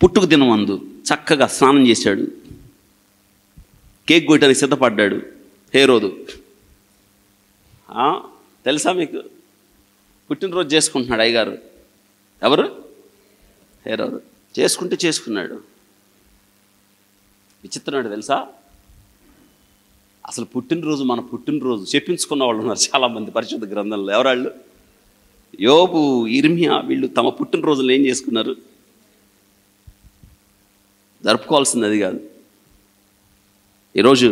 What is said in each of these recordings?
పుట్టుక దినమందు చక్కగా స్నానం చేశాడు, కేక్ కొట్టడానికి సిద్ధపడ్డాడు. హేరోదు తెలుసా మీకు? పుట్టినరోజు చేసుకుంటున్నాడు అయ్యగారు. ఎవరు? హేరోదు. చేసుకున్నాడు. విచిత్రమైన తెలుసా, అసలు పుట్టినరోజు మన పుట్టినరోజు చెప్పించుకున్న వాళ్ళు ఉన్నారు చాలామంది పరిశుద్ధ గ్రంథంలో. ఎవరాళ్ళు? యోబు, ఇర్మియా, వీళ్ళు తమ పుట్టినరోజులు ఏం చేసుకున్నారు? జరుపుకోవాల్సింది అది కాదు. ఈరోజు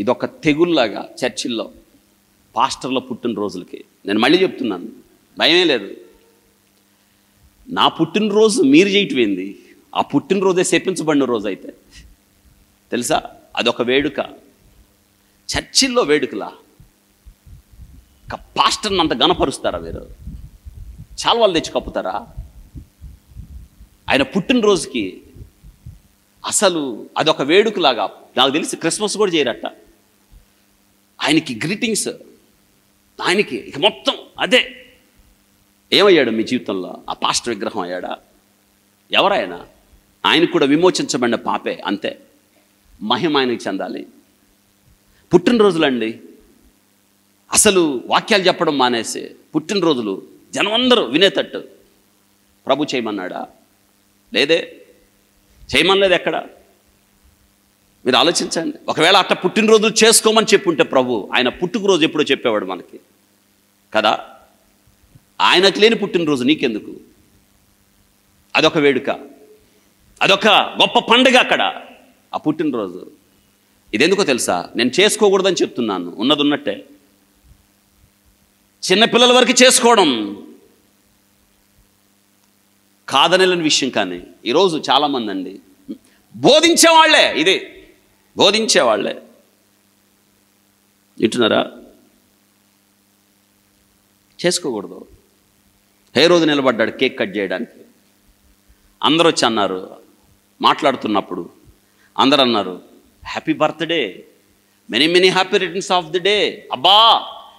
ఇదొక తెగుల్లాగా చర్చిల్లో పాస్టర్ల పుట్టినరోజులకి. నేను మళ్ళీ చెప్తున్నాను, భయమే లేదు. నా పుట్టినరోజు మీరు చేయటం ఏంది? ఆ పుట్టినరోజే చెప్పించబడిన రోజు అయితే తెలుసా, అదొక వేడుక. చర్చిల్లో వేడుకలా పాస్టర్ని అంత గణపరుస్తారా మీరు? చాలా వాళ్ళు తెచ్చి కప్పుతారా? ఆయన పుట్టినరోజుకి అసలు అదొక వేడుకలాగా. నాకు తెలిసి క్రిస్మస్ కూడా చేయరట. ఆయనకి గ్రీటింగ్స్, ఆయనకి ఇక మొత్తం అదే. ఏమయ్యాడు మీ జీవితంలో? ఆ పాస్టర్ విగ్రహం అయ్యాడా? ఎవరాయన? ఆయనకు కూడా విమోచించబడిన పాపే, అంతే. మహిమ ఆయనకి చెందాలి. పుట్టినరోజులండి అసలు వాక్యాలు చెప్పడం మానేసి పుట్టినరోజులు జనమందరూ వినేటట్టు ప్రభు చేయమన్నాడా? లేదే, చేయమనలేదు ఎక్కడ. మీరు ఆలోచించండి. ఒకవేళ అట్లా పుట్టినరోజులు చేసుకోమని చెప్పుంటే ప్రభు, ఆయన పుట్టుకరోజు ఎప్పుడో చెప్పేవాడు మనకి కదా. ఆయనకు లేని పుట్టినరోజు నీకెందుకు? అదొక వేడుక, అదొక గొప్ప పండుగ అక్కడ ఆ పుట్టినరోజు. ఇదెందుకో తెలుసా? నేను చేసుకోకూడదని చెప్తున్నాను, ఉన్నది ఉన్నట్టే. చిన్నపిల్లల వరకు చేసుకోవడం కాదనేలని విషయం. కానీ ఈరోజు చాలామంది అండి బోధించేవాళ్లే, ఇదే బోధించేవాళ్లే. వింటున్నారా? చేసుకోకూడదు. హేరోదు నిలబడ్డాడు కేక్ కట్ చేయడానికి. అందరూ వచ్చి అన్నారు, మాట్లాడుతున్నప్పుడు అందరూ అన్నారు, happy birthday, many many happy returns of the day. అబ్బా,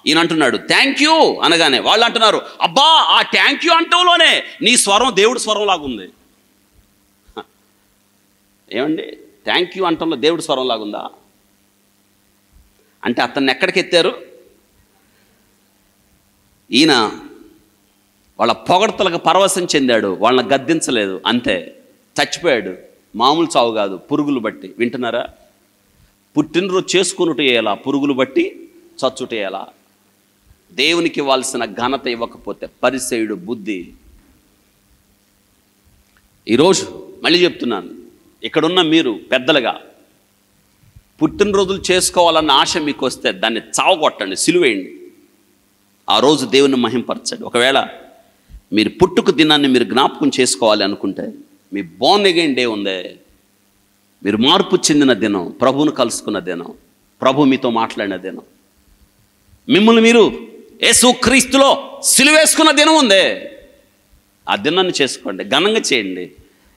ఈయన అంటున్నాడు థ్యాంక్ యూ అనగానే వాళ్ళు అంటున్నారు, అబ్బా ఆ థ్యాంక్ యూ అంటంలోనే నీ స్వరం దేవుడి స్వరం లాగుంది. ఏమండి, థ్యాంక్ యూ అంటంలో దేవుడి స్వరం లాగుందా? అంటే అతన్ని ఎక్కడికి ఎత్తారు? ఈయన వాళ్ళ పొగడతలకు పరవశం చెందాడు, వాళ్ళని గద్దించలేదు, అంతే. చచ్చిపోయాడు. మామూలు చావు కాదు, పురుగులు బట్టి. వింటున్నారా? పుట్టినరోజు చేసుకున్నట్టు ఎలా, పురుగులు బట్టి చచ్చుట ఎలా? దేవునికి ఇవ్వాల్సిన ఘనత ఇవ్వకపోతే పరిసయుడు బుద్ధి. ఈరోజు మళ్ళీ చెప్తున్నాను, ఇక్కడున్న మీరు పెద్దలుగా పుట్టినరోజులు చేసుకోవాలన్న ఆశ మీకు వస్తే దాన్ని చావగొట్టండి, సిలువేయండి. ఆ రోజు దేవుని మహింపరచండి. ఒకవేళ మీరు పుట్టుక దినాన్ని మీరు జ్ఞాపకం చేసుకోవాలి అనుకుంటే, మీ బోర్న్ అగైన్ డే ఉందే, మీరు మార్పు చెందిన దినం, ప్రభువును కలుసుకున్న దినం, ప్రభు మీతో మాట్లాడిన దినం, మిమ్మల్ని మీరు యేసుక్రీస్తులో సిలువేసుకున్న దినం ఉందే, ఆ దినాన్ని చేసుకోండి, ఘనంగా చేయండి.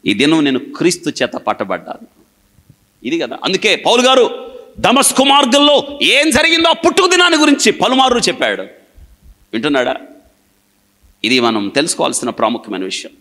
ఈ దినం నేను క్రీస్తు చేత పట్టబడ్డాను, ఇది కదా. అందుకే పౌలు గారు దమస్కు మార్గంలో ఏం జరిగిందో ఆ పుట్టుక దినాన్ని గురించి పలుమార్లు చెప్పాడు. వింటున్నాడా? ఇది మనం తెలుసుకోవాల్సిన ప్రాముఖ్యమైన విషయం.